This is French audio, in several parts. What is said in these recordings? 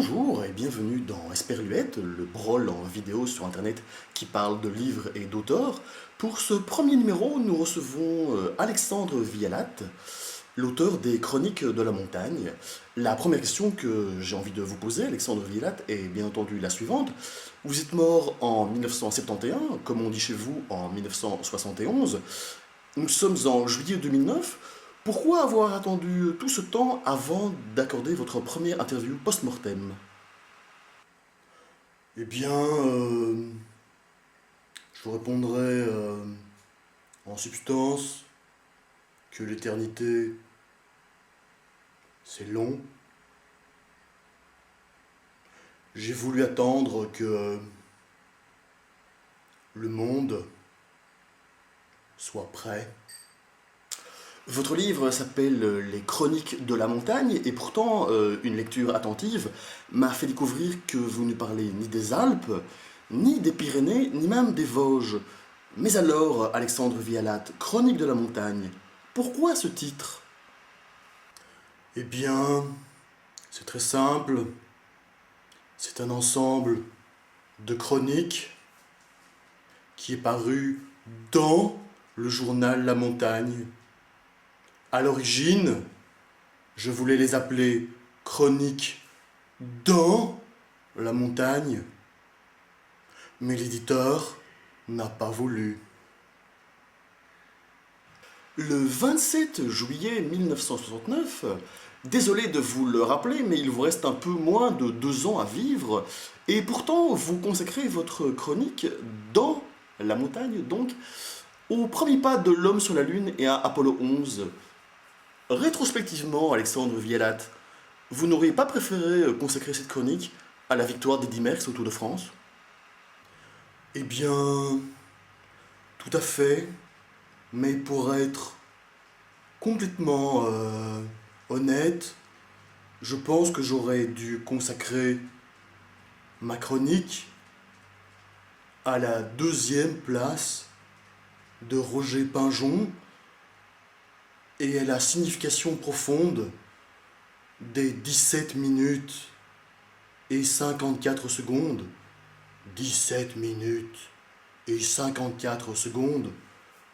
Bonjour et bienvenue dans Esperluette, le brol en vidéo sur internet qui parle de livres et d'auteurs. Pour ce premier numéro, nous recevons Alexandre Vialat, l'auteur des Chroniques de la montagne. La première question que j'ai envie de vous poser, Alexandre Vialat, est bien entendu la suivante. Vous êtes mort en 1971, comme on dit chez vous en 1971. Nous sommes en juillet 2009. Pourquoi avoir attendu tout ce temps avant d'accorder votre première interview post-mortem? Eh bien, je vous répondrai en substance que l'éternité, c'est long. J'ai voulu attendre que le monde soit prêt. Votre livre s'appelle Les Chroniques de la montagne et pourtant une lecture attentive m'a fait découvrir que vous ne parlez ni des Alpes, ni des Pyrénées, ni même des Vosges. Mais alors, Alexandre Vialat, Chroniques de la montagne, pourquoi ce titre? Eh bien, c'est très simple. C'est un ensemble de chroniques qui est paru dans le journal La Montagne. À l'origine, je voulais les appeler Chroniques dans la montagne, mais l'éditeur n'a pas voulu. Le 27 juillet 1969, désolé de vous le rappeler, mais il vous reste un peu moins de 2 ans à vivre, et pourtant vous consacrez votre chronique dans la montagne, donc, au premier pas de l'homme sur la Lune et à Apollo 11. Rétrospectivement, Alexandre Vialat, vous n'auriez pas préféré consacrer cette chronique à la victoire d'Eddy Merckx au Tour de France? Eh bien, tout à fait, mais pour être complètement honnête, je pense que j'aurais dû consacrer ma chronique à la deuxième place de Roger Pingeon et à la signification profonde des 17 minutes et 54 secondes. 17 minutes et 54 secondes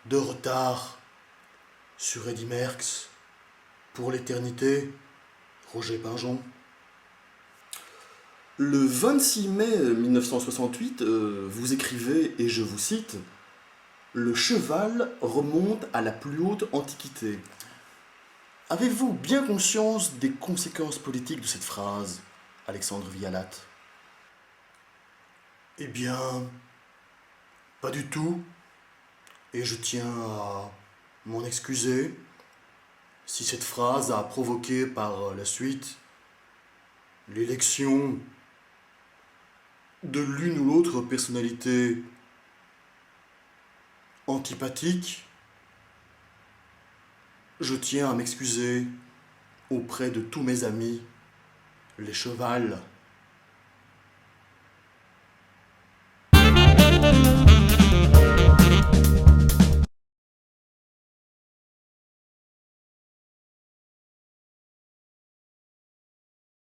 de retard sur Eddy Merckx pour l'éternité, Roger Pingeon. Le 26 mai 1968, vous écrivez, et je vous cite, le cheval remonte à la plus haute antiquité. Avez-vous bien conscience des conséquences politiques de cette phrase, Alexandre Vialat? Eh bien, pas du tout, et je tiens à m'en excuser si cette phrase a provoqué par la suite l'élection de l'une ou l'autre personnalité antipathique. Je tiens à m'excuser auprès de tous mes amis, les chevals.